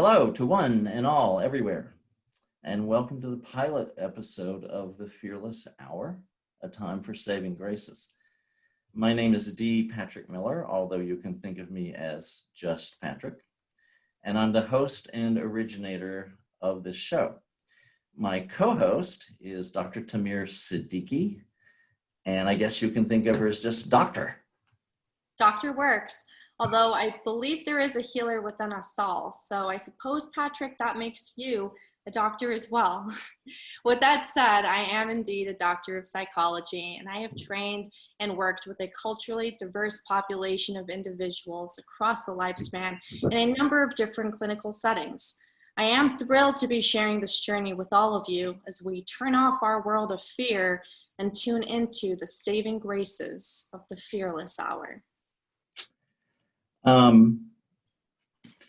Hello to one and all everywhere, and welcome to the pilot episode of the Fearless Hour, a time for saving graces. My name is D. Patrick Miller, although you can think of me as just Patrick, and I'm the host and originator of this show. My co-host is Dr. Tameer Siddiqui, and I guess you can think of her as just Doctor. Doctor works, although I believe there is a healer within us all. So I suppose, Patrick, that makes you a doctor as well. With that said, I am indeed a doctor of psychology, and I have trained and worked with a culturally diverse population of individuals across the lifespan in a number of different clinical settings. I am thrilled to be sharing this journey with all of you as we turn off our world of fear and tune into the saving graces of the Fearless Hour. To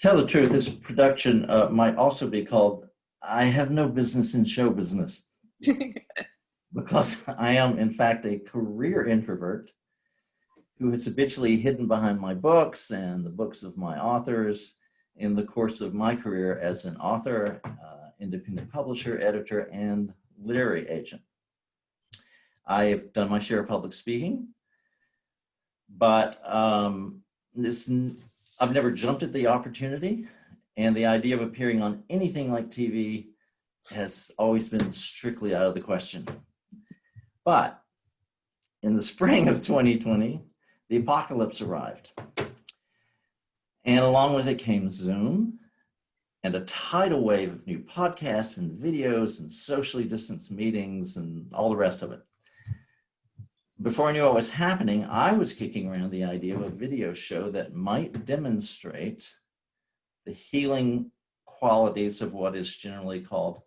tell the truth, this production might also be called I Have No Business in Show Business, because I am, in fact, a career introvert who is habitually hidden behind my books and the books of my authors in the course of my career as an author, independent publisher, editor, and literary agent. I have done my share of public speaking, but I've never jumped at the opportunity, and the idea of appearing on anything like TV has always been strictly out of the question. But in the spring of 2020, the apocalypse arrived. And along with it came Zoom and a tidal wave of new podcasts and videos and socially distanced meetings and all the rest of it. Before I knew what was happening, I was kicking around the idea of a video show that might demonstrate the healing qualities of what is generally called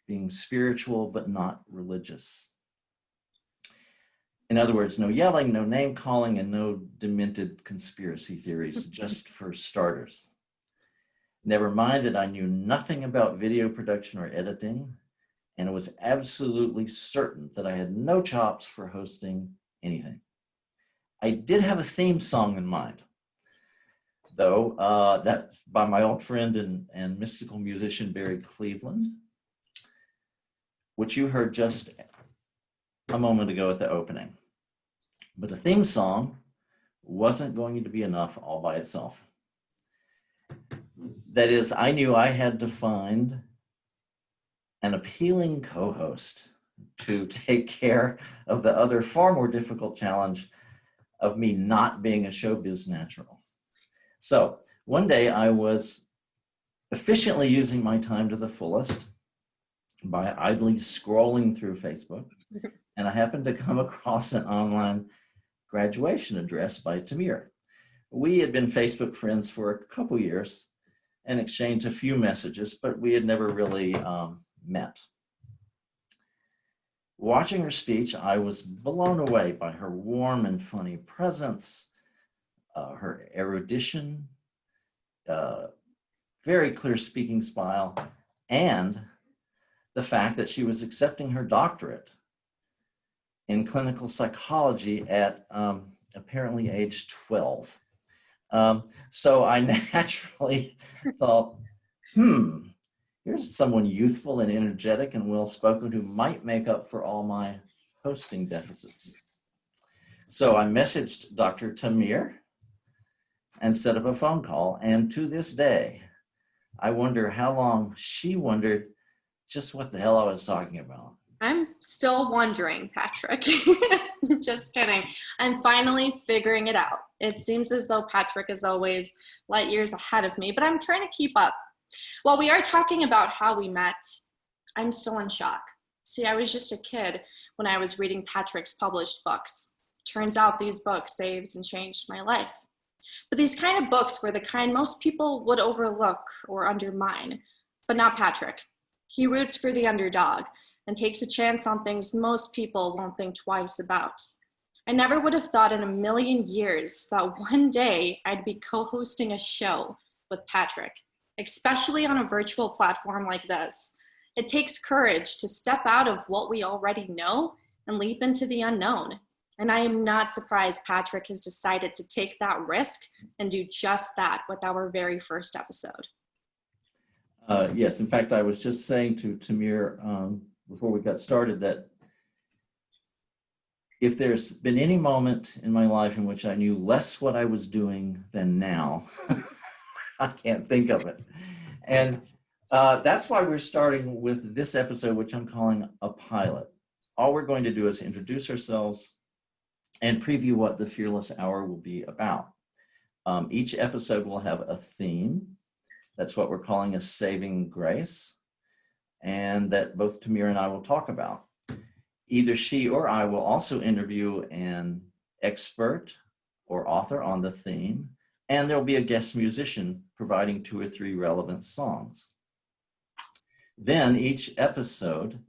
being spiritual but not religious. In other words, no yelling, no name calling, and no demented conspiracy theories, just for starters. Never mind that I knew nothing about video production or editing, and was absolutely certain that I had no chops for hosting anything. I did have a theme song in mind, though, that by my old friend and mystical musician Barry Cleveland, which you heard just a moment ago at the opening. But a theme song wasn't going to be enough all by itself. That is, I knew I had to find an appealing co-host to take care of the other far more difficult challenge of me not being a showbiz natural. So one day I was efficiently using my time to the fullest by idly scrolling through Facebook, and I happened to come across an online graduation address by Tameer. We had been Facebook friends for a couple years and exchanged a few messages, but we had never really met. Watching her speech, I was blown away by her warm and funny presence, her erudition, very clear speaking style, and the fact that she was accepting her doctorate in clinical psychology at apparently age 12. So I naturally thought, here's someone youthful and energetic and well-spoken who might make up for all my hosting deficits. So I messaged Dr. Tameer and set up a phone call. And to this day, I wonder how long she wondered just what the hell I was talking about. I'm still wondering, Patrick. Just kidding. I'm finally figuring it out. It seems as though Patrick is always light years ahead of me, but I'm trying to keep up. While we are talking about how we met, I'm still in shock. See, I was just a kid when I was reading Patrick's published books. Turns out these books saved and changed my life. But these kind of books were the kind most people would overlook or undermine, but not Patrick. He roots for the underdog and takes a chance on things most people won't think twice about. I never would have thought in a million years that one day I'd be co-hosting a show with Patrick, especially on a virtual platform like this. It takes courage to step out of what we already know and leap into the unknown. And I am not surprised Patrick has decided to take that risk and do just that with our very first episode. Yes, in fact, I was just saying to Tameer before we got started that if there's been any moment in my life in which I knew less what I was doing than now, I can't think of it. And that's why we're starting with this episode, which I'm calling a pilot. All we're going to do is introduce ourselves and preview what the Fearless Hour will be about. Each episode will have a theme. That's what we're calling a saving grace, and that both Tameer and I will talk about. Either she or I will also interview an expert or author on the theme, and there'll be a guest musician providing 2 or 3 relevant songs. Then each episode,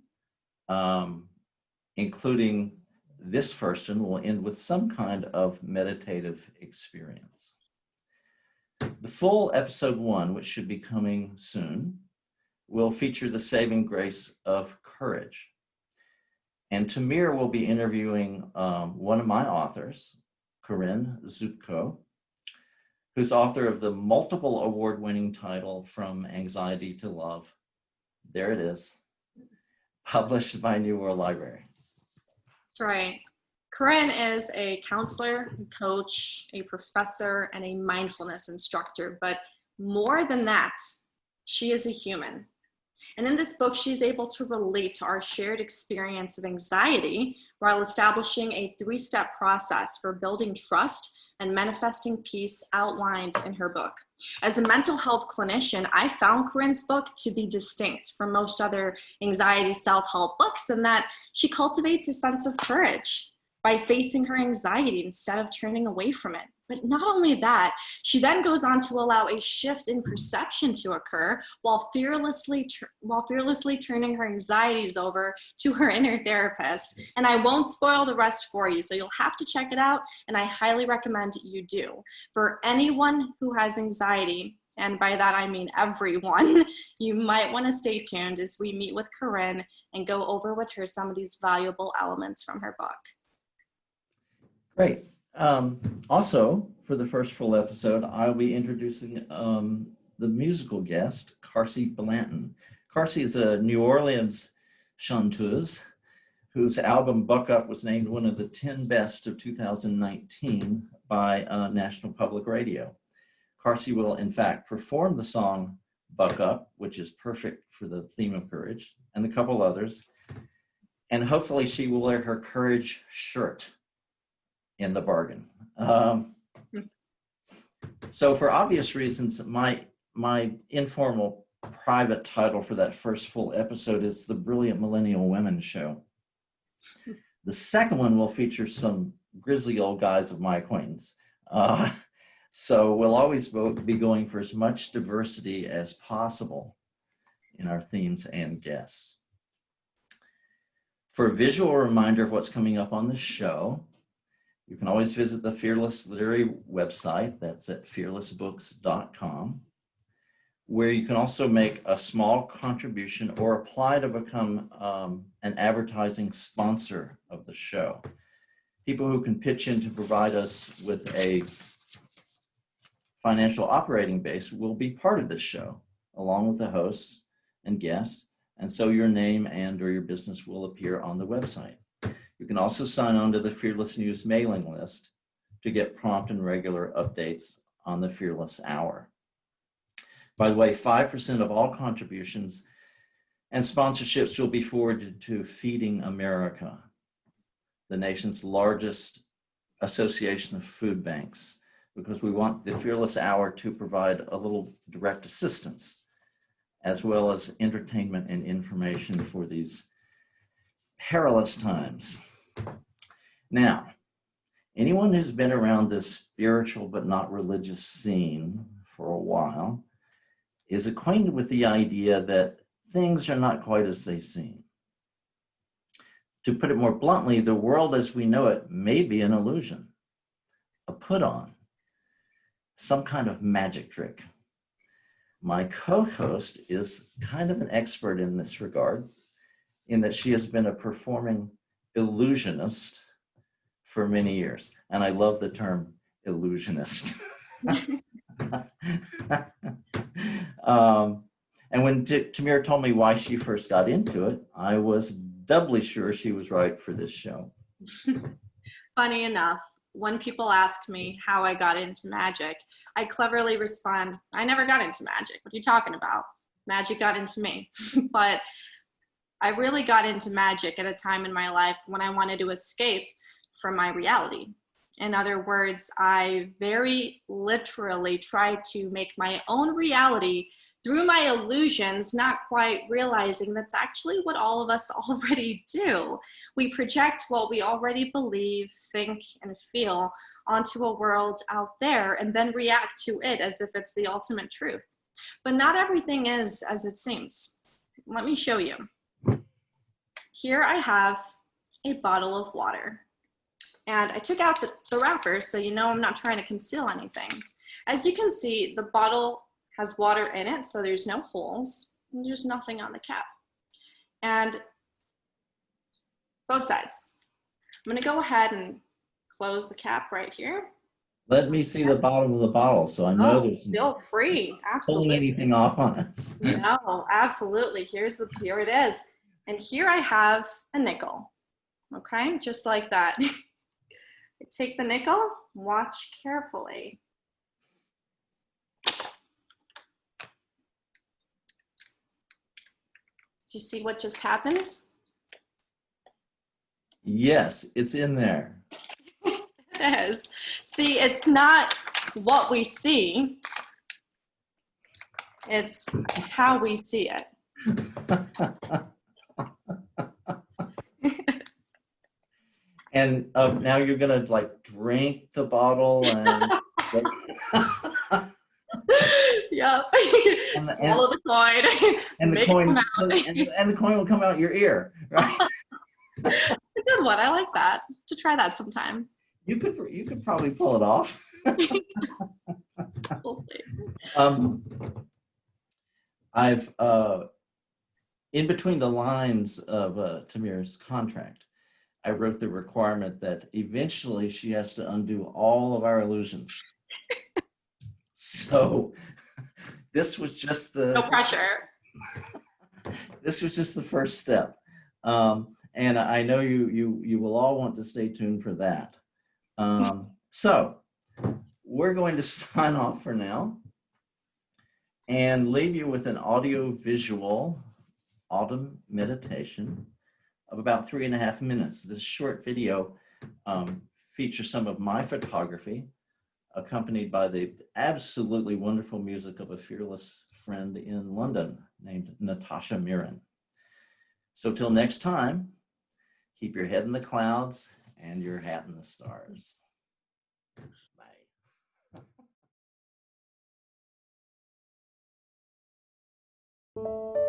including this first one, will end with some kind of meditative experience. The full episode 1, which should be coming soon, will feature the saving grace of courage. And Tameer will be interviewing one of my authors, Corinne Zupko, who's author of the multiple award-winning title From Anxiety to Love. There it is, published by New World Library. That's right. Corinne is a counselor, coach, a professor, and a mindfulness instructor. But more than that, she is a human. And in this book, she's able to relate to our shared experience of anxiety while establishing a 3-step process for building trust and manifesting peace outlined in her book. As a mental health clinician, I found Corinne's book to be distinct from most other anxiety self-help books in that she cultivates a sense of courage by facing her anxiety instead of turning away from it. But not only that, she then goes on to allow a shift in perception to occur while fearlessly turning her anxieties over to her inner therapist. And I won't spoil the rest for you, so you'll have to check it out, and I highly recommend you do. For anyone who has anxiety, and by that I mean everyone, you might want to stay tuned as we meet with Corinne and go over with her some of these valuable elements from her book. Great. Also, for the first full episode, I'll be introducing the musical guest, Carsey Blanton. Carsey is a New Orleans chanteuse whose album Buck Up was named one of the 10 best of 2019 by National Public Radio. Carsey will, in fact, perform the song Buck Up, which is perfect for the theme of courage, and a couple others. And hopefully she will wear her courage shirt in the bargain. So for obvious reasons, my informal private title for that first full episode is The Brilliant Millennial Women Show. The second one will feature some grizzly old guys of my acquaintance. So we'll always be going for as much diversity as possible in our themes and guests. For a visual reminder of what's coming up on the show, you can always visit the Fearless Literary website. That's at fearlessbooks.com, where you can also make a small contribution or apply to become an advertising sponsor of the show. People who can pitch in to provide us with a financial operating base will be part of this show, along with the hosts and guests, and so your name and or your business will appear on the website. You can also sign on to the Fearless News mailing list to get prompt and regular updates on the Fearless Hour. By the way, 5% of all contributions and sponsorships will be forwarded to Feeding America, the nation's largest association of food banks, because we want the Fearless Hour to provide a little direct assistance, as well as entertainment and information for these perilous times. Now, anyone who's been around this spiritual but not religious scene for a while is acquainted with the idea that things are not quite as they seem. To put it more bluntly, the world as we know it may be an illusion, a put-on, some kind of magic trick. My co-host is kind of an expert in this regard, in that she has been a performing illusionist for many years. And I love the term illusionist. And when Tameer told me why she first got into it, I was doubly sure she was right for this show. Funny enough, when people ask me how I got into magic, I cleverly respond, I never got into magic. What are you talking about? Magic got into me. But I really got into magic at a time in my life when I wanted to escape from my reality. In other words, I very literally tried to make my own reality through my illusions, not quite realizing that's actually what all of us already do. We project what we already believe, think, and feel onto a world out there and then react to it as if it's the ultimate truth. But not everything is as it seems. Let me show you. Here I have a bottle of water. And I took out the wrapper so you know I'm not trying to conceal anything. As you can see, the bottle has water in it, so there's no holes, and there's nothing on the cap. And both sides. I'm gonna go ahead and close the cap right here. Let me see the bottom of the bottle so I know there's feel free, pulling absolutely. anything off on us. No, absolutely. Here it is. And here I have a nickel, okay? Just like that. Take the nickel, watch carefully. Do you see what just happened? Yes, it's in there. It is. See, it's not what we see, it's how we see it. And now you're gonna like drink the bottle and Yep. Swallow the coin. And the coin and the coin will come out your ear, right? Good one. I like that. To try that sometime. You could probably pull it off. We'll see. I've in between the lines of Tameer's contract, I wrote the requirement that eventually she has to undo all of our illusions. So this was just the no pressure. This was just the first step, and I know you will all want to stay tuned for that. So we're going to sign off for now and leave you with an audio-visual autumn meditation of about 3.5 minutes. This short video features some of my photography, accompanied by the absolutely wonderful music of a fearless friend in London named Natasha Miren. So till next time, keep your head in the clouds and your hat in the stars. Bye.